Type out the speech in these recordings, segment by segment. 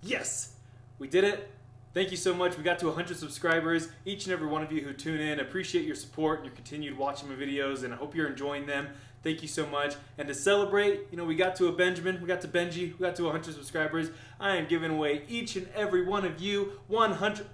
Yes, we did it. Thank you so much. We got to 100 subscribers. Each and every one of you who tune in, appreciate your support and your continued watching my videos, and I hope you're enjoying them. Thank you so much. And to celebrate, we got to Benji, we got to 100 subscribers. I am giving away each and every one of you 100.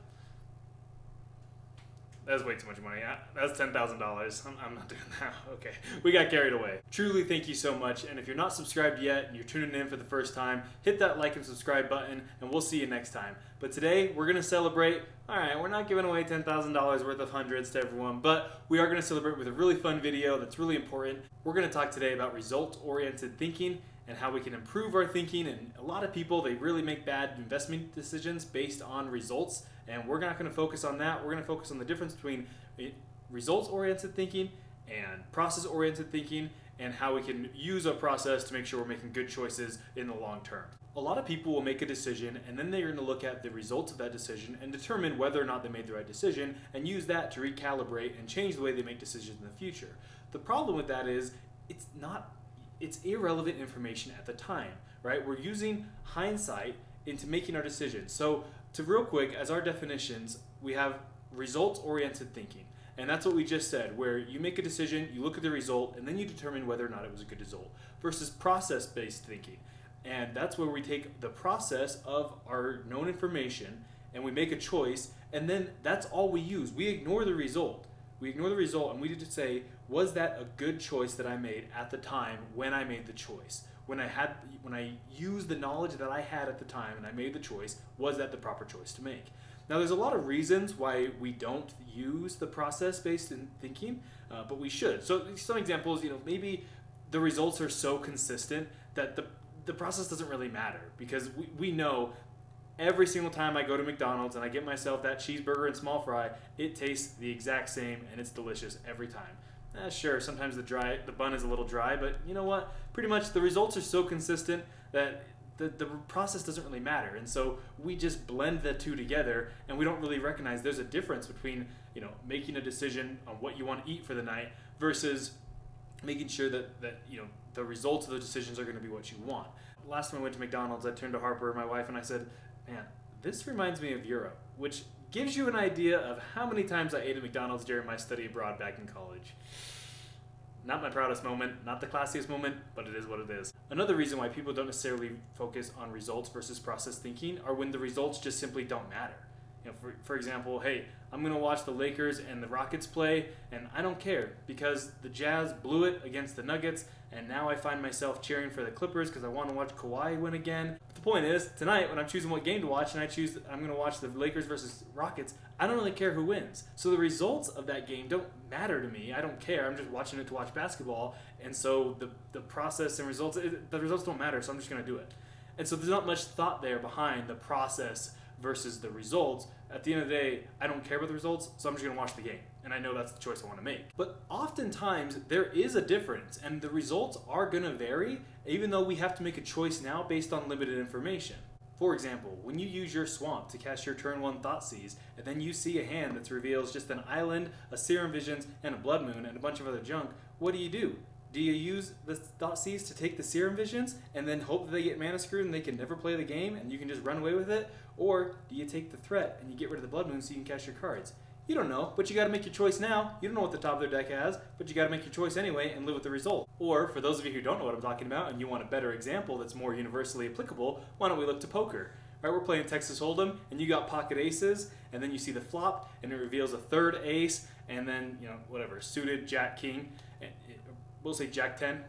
That's way too much money. That's $10,000. I'm not doing that. Okay, we got carried away. Truly, thank you so much. And if you're not subscribed yet and you're tuning in for the first time, hit that like and subscribe button, and we'll see you next time. But today, we're going to celebrate. All right, we're not giving away $10,000 worth of hundreds to everyone, but we are going to celebrate with a really fun video that's really important. We're going to talk today about result-oriented thinking and how we can improve our thinking. And a lot of people, they really make bad investment decisions based on results, and we're not going to focus on that. We're going to focus on the difference between results-oriented thinking and process-oriented thinking, and how we can use a process to make sure we're making good choices in the long term. A lot of people will make a decision, and then they're going to look at the results of that decision and determine whether or not they made the right decision, and use that to recalibrate and change the way they make decisions in the future. The problem with that is it's irrelevant information at the time, right? We're using hindsight into making our decisions. So to real quick, as our definitions, we have results-oriented thinking. And that's what we just said, where you make a decision, you look at the result, and then you determine whether or not it was a good result, versus process-based thinking. And that's where we take the process of our known information and we make a choice, and then that's all we use. We ignore the result. We ignore the result, and we need to say, was that a good choice that I made at the time when I made the choice? When I used the knowledge that I had at the time and I made the choice, was that the proper choice to make? Now, there's a lot of reasons why we don't use the process-based thinking, but we should. So some examples, maybe the results are so consistent that the process doesn't really matter, because we know every single time I go to McDonald's and I get myself that cheeseburger and small fry, it tastes the exact same and it's delicious every time. Sure, sometimes the bun is a little dry, but you know what? Pretty much the results are so consistent that the process doesn't really matter. And so we just blend the two together, and we don't really recognize there's a difference between making a decision on what you want to eat for the night versus making sure that the results of the decisions are going to be what you want. Last time I went to McDonald's, I turned to Harper, my wife, and I said, man, this reminds me of Europe, which gives you an idea of how many times I ate at McDonald's during my study abroad back in college. Not my proudest moment, not the classiest moment, but it is what it is. Another reason why people don't necessarily focus on results versus process thinking are when the results just simply don't matter. For example, hey, I'm going to watch the Lakers and the Rockets play, and I don't care because the Jazz blew it against the Nuggets, and now I find myself cheering for the Clippers because I want to watch Kawhi win again. But the point is, tonight when I'm choosing what game to watch and I'm going to watch the Lakers versus Rockets, I don't really care who wins. So the results of that game don't matter to me. I don't care. I'm just watching it to watch basketball, and so the process and results, the results don't matter, so I'm just going to do it. And so there's not much thought there behind the process versus the results. At the end of the day, I don't care about the results, so I'm just going to watch the game. And I know that's the choice I want to make. But oftentimes, there is a difference, and the results are going to vary, even though we have to make a choice now based on limited information. For example, when you use your swamp to cast your turn 1 Thoughtseize, and then you see a hand that reveals just an island, a Serum Visions, and a Blood Moon, and a bunch of other junk, what do? Do you use the Thoughtseize to take the Serum Visions and then hope that they get mana screwed and they can never play the game and you can just run away with it? Or do you take the threat and you get rid of the Blood Moon so you can cast your cards? You don't know, but you got to make your choice now. You don't know what the top of their deck has, but you got to make your choice anyway and live with the result. Or, for those of you who don't know what I'm talking about and you want a better example that's more universally applicable, why don't we look to poker? Right, we're playing Texas Hold'em, and you got pocket aces, and then you see the flop, and it reveals a third ace, and then, whatever, suited Jack King, and we'll say Jack 10.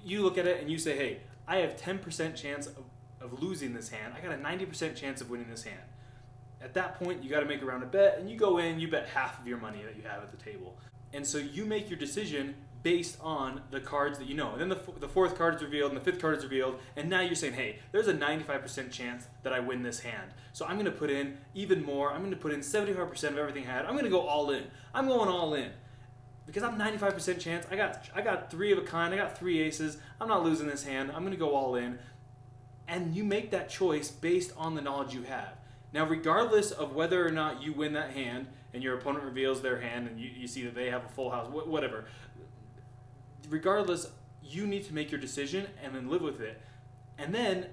You look at it and you say, hey, I have 10% chance of losing this hand. I got a 90% chance of winning this hand. At that point, you got to make a round of bet, and you go in, you bet half of your money that you have at the table. And so you make your decision based on the cards that you know. And then the fourth card is revealed, and the fifth card is revealed, and now you're saying, hey, there's a 95% chance that I win this hand. So I'm going to put in even more. I'm going to put in 75% of everything I had. I'm going to go all in. I'm going all in. Because I'm 95% chance, I got 3 of a kind, I got 3 aces, I'm not losing this hand, I'm going to go all in. And you make that choice based on the knowledge you have. Now, regardless of whether or not you win that hand, and your opponent reveals their hand, and you see that they have a full house, whatever, regardless, you need to make your decision and then live with it. And then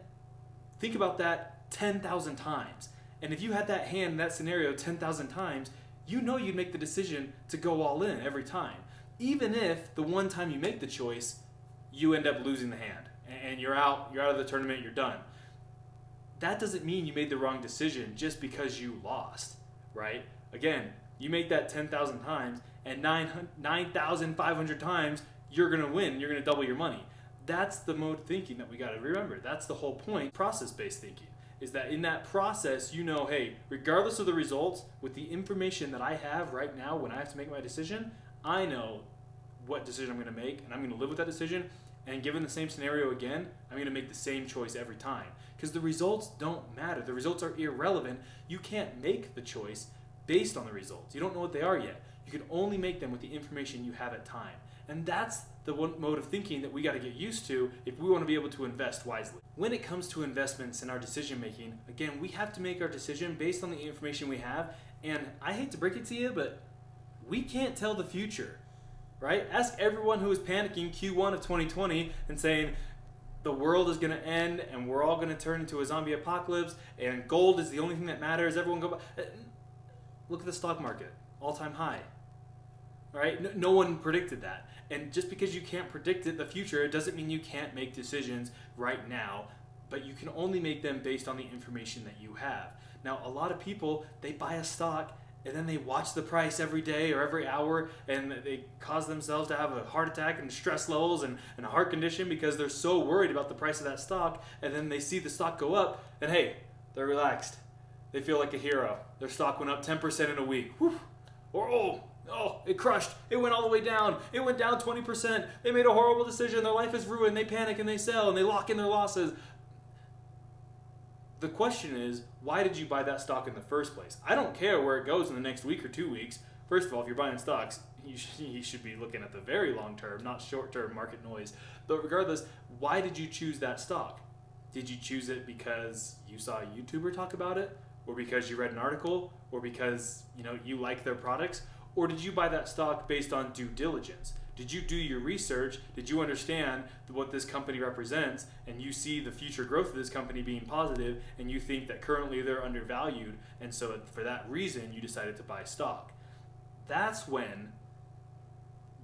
think about that 10,000 times. And if you had that hand in that scenario 10,000 times, you know you'd make the decision to go all in every time. Even if the one time you make the choice, you end up losing the hand and you're out of the tournament, you're done. That doesn't mean you made the wrong decision just because you lost, right? Again, you make that 10,000 times and 9,500 times you're going to win, you're going to double your money. That's the mode of thinking that we got to remember. That's the whole point. Process-based thinking is that in that process, you know, hey, regardless of the results, with the information that I have right now when I have to make my decision, I know what decision I'm going to make, and I'm going to live with that decision. And given the same scenario again, I'm going to make the same choice every time. Because the results don't matter. The results are irrelevant. You can't make the choice based on the results. You don't know what they are yet. You can only make them with the information you have at time. And that's the one mode of thinking that we got to get used to if we want to be able to invest wisely. When it comes to investments and our decision making, again, we have to make our decision based on the information we have. And I hate to break it to you, but we can't tell the future, right? Ask everyone who was panicking Q1 of 2020 and saying the world is going to end and we're all going to turn into a zombie apocalypse and gold is the only thing that matters. Everyone go, look at the stock market, all-time high, right? No one predicted that. And just because you can't predict it, the future, it doesn't mean you can't make decisions right now, but you can only make them based on the information that you have. Now, a lot of people, they buy a stock and then they watch the price every day or every hour and they cause themselves to have a heart attack and stress levels and a heart condition because they're so worried about the price of that stock, and then they see the stock go up and hey, they're relaxed. They feel like a hero. Their stock went up 10% in a week. Whew. Or it crushed. It went all the way down. It went down 20%. They made a horrible decision. Their life is ruined. They panic and they sell and they lock in their losses. The question is, why did you buy that stock in the first place? I don't care where it goes in the next week or 2 weeks. First of all, if you're buying stocks, you should be looking at the very long term, not short term market noise. But regardless, why did you choose that stock? Did you choose it because you saw a YouTuber talk about it? Or because you read an article? Or because you like their products? Or did you buy that stock based on due diligence? Did you do your research? Did you understand what this company represents and you see the future growth of this company being positive and you think that currently they're undervalued, and so for that reason you decided to buy stock? That's when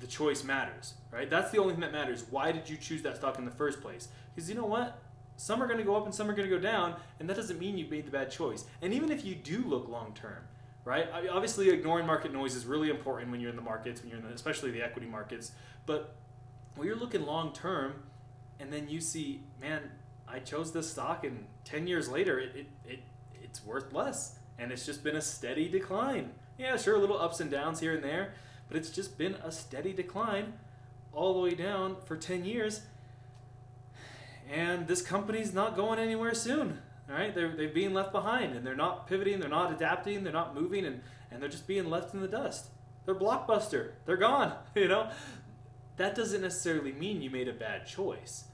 the choice matters, right? That's the only thing that matters. Why did you choose that stock in the first place? Because you know what? Some are going to go up and some are going to go down, and that doesn't mean you've made the bad choice. And even if you do look long term, right? Obviously, ignoring market noise is really important when you're in the markets, when you're in especially the equity markets. But when you're looking long term, and then you see, man, I chose this stock, and 10 years later, it's worth less, and it's just been a steady decline. Yeah, sure, little ups and downs here and there, but it's just been a steady decline all the way down for 10 years. And this company's not going anywhere soon. All right, they're being left behind, and they're not pivoting, they're not adapting, they're not moving, and they're just being left in the dust. They're Blockbuster. They're gone, That doesn't necessarily mean you made a bad choice.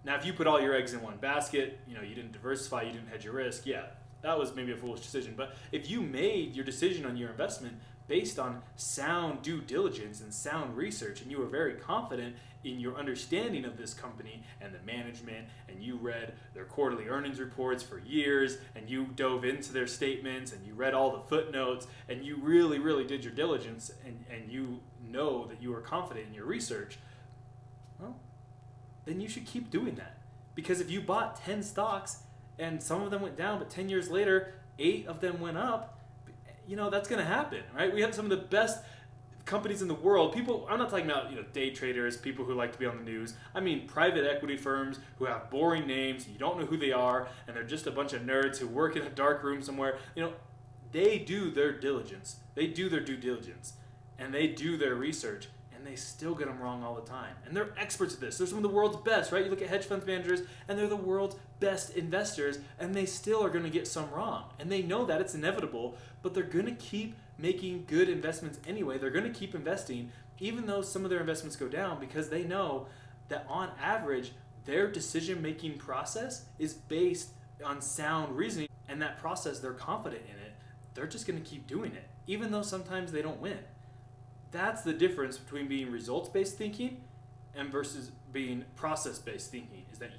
Now, if you put all your eggs in one basket, you didn't diversify, you didn't hedge your risk, yeah, that was maybe a foolish decision. But if you made your decision on your investment based on sound due diligence and sound research, and you were very confident in your understanding of this company and the management, and you read their quarterly earnings reports for years, and you dove into their statements, and you read all the footnotes, and you really, really did your diligence, and you know that you are confident in your research, well, then you should keep doing that. Because if you bought 10 stocks, and some of them went down, but 10 years later, 8 of them went up, that's going to happen, right? We have some of the best companies in the world. People, I'm not talking about day traders, people who like to be on the news. I mean private equity firms who have boring names, you don't know who they are, and they're just a bunch of nerds who work in a dark room somewhere. They do their diligence. They do their due diligence, and they do their research, and they still get them wrong all the time. And they're experts at this. They're some of the world's best, right? You look at hedge fund managers, and they're the world's best investors, and they still are going to get some wrong. And they know that it's inevitable, but they're going to keep making good investments anyway. They're going to keep investing, even though some of their investments go down, because they know that on average, their decision-making process is based on sound reasoning, and that process, they're confident in it. They're just going to keep doing it, even though sometimes they don't win. That's the difference between being results-based thinking and versus being process-based thinking, is that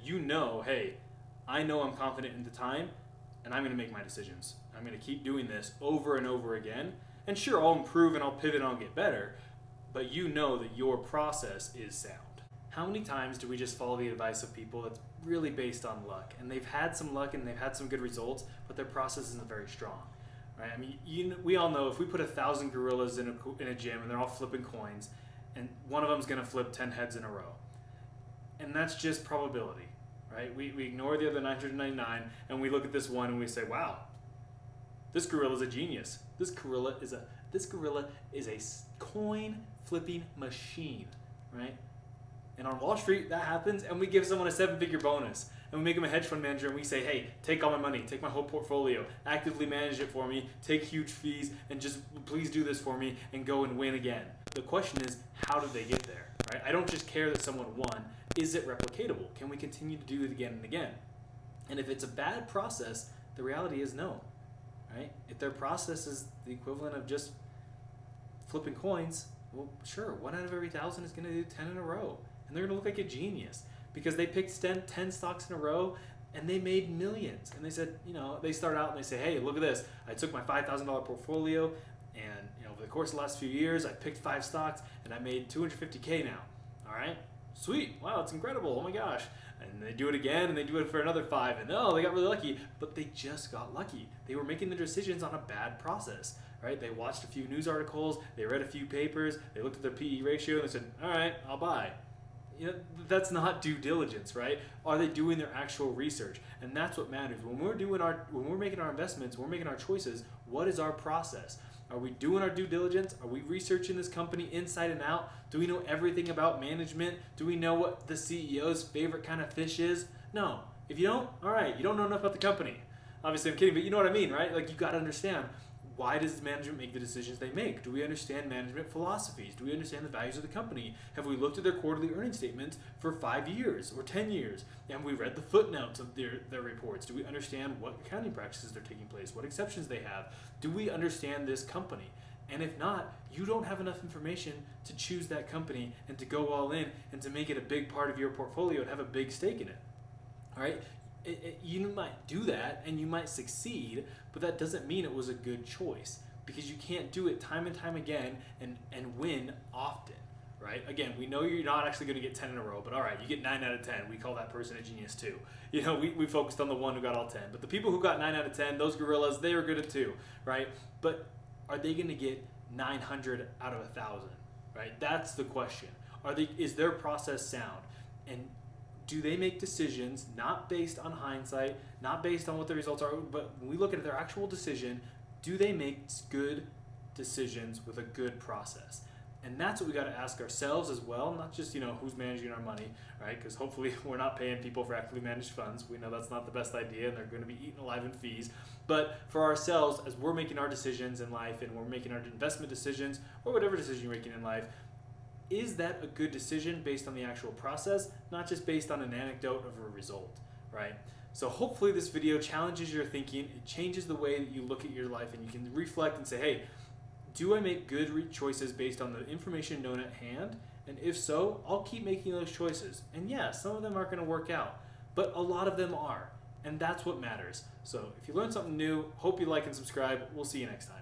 hey, I know I'm confident in the time, and I'm going to make my decisions. I'm going to keep doing this over and over again. And sure, I'll improve and I'll pivot and I'll get better, but you know that your process is sound. How many times do we just follow the advice of people that's really based on luck, and they've had some luck and they've had some good results, but their process isn't very strong, right? I mean, we all know if we put 1,000 gorillas in a gym and they're all flipping coins, and one of them's going to flip 10 heads in a row, and that's just probability, right? We ignore the other 999 and we look at this one and we say, wow, this gorilla is a genius. This gorilla is a coin flipping machine, right? And on Wall Street, that happens, and we give someone a 7-figure bonus, and we make them a hedge fund manager, and we say, hey, take all my money, take my whole portfolio, actively manage it for me, take huge fees, and just please do this for me, and go and win again. The question is, how did they get there, right? I don't just care that someone won. Is it replicatable? Can we continue to do it again and again? And if it's a bad process, the reality is no, right? If their process is the equivalent of just flipping coins, well, sure, 1 out of every 1,000 is going to do 10 in a row. And they're going to look like a genius because they picked 10 stocks in a row and they made millions. And they said, they start out and they say, hey, look at this. I took my $5,000 portfolio and, over the course of the last few years, I picked 5 stocks and I made $250K now. All right, sweet. Wow, it's incredible. Oh my gosh. And they do it again and they do it for another 5 and they got really lucky, but they just got lucky. They were making their decisions on a bad process, right? They watched a few news articles, they read a few papers, they looked at their PE ratio and they said, all right, I'll buy. That's not due diligence, right? Are they doing their actual research? And that's what matters. When we're making our investments, we're making our choices, what is our process? Are we doing our due diligence? Are we researching this company inside and out? Do we know everything about management? Do we know what the CEO's favorite kind of fish is? No. If you don't, all right, you don't know enough about the company. Obviously, I'm kidding, but you know what I mean, right? Like, you got to understand, why does management make the decisions they make? Do we understand management philosophies? Do we understand the values of the company? Have we looked at their quarterly earnings statements for 5 years or 10 years? Have we read the footnotes of their reports? Do we understand what accounting practices are taking place? What exceptions they have? Do we understand this company? And if not, you don't have enough information to choose that company and to go all in and to make it a big part of your portfolio and have a big stake in it. All right? You might do that and you might succeed, but that doesn't mean it was a good choice, because you can't do it time and time again and win often, right? Again, we know you're not actually going to get 10 in a row, but all right, you get 9 out of 10. We call that person a genius too. We focused on the one who got all 10, but the people who got 9 out of 10, those gorillas, they were good at 2, right? But are they going to get 900 out of 1,000, right? That's the question. Is their process sound? And do they make decisions not based on hindsight, not based on what the results are, but when we look at their actual decision, do they make good decisions with a good process? And that's what we got to ask ourselves as well, not just, who's managing our money, right? Because hopefully we're not paying people for actively managed funds. We know that's not the best idea and they're going to be eaten alive in fees. But for ourselves, as we're making our decisions in life and we're making our investment decisions or whatever decision you're making in life, is that a good decision based on the actual process, not just based on an anecdote of a result, right? So hopefully this video challenges your thinking, it changes the way that you look at your life, and you can reflect and say, hey, do I make good choices based on the information known at hand? And if so, I'll keep making those choices. And yeah, some of them aren't going to work out, but a lot of them are. And that's what matters. So if you learned something new, hope you like and subscribe. We'll see you next time.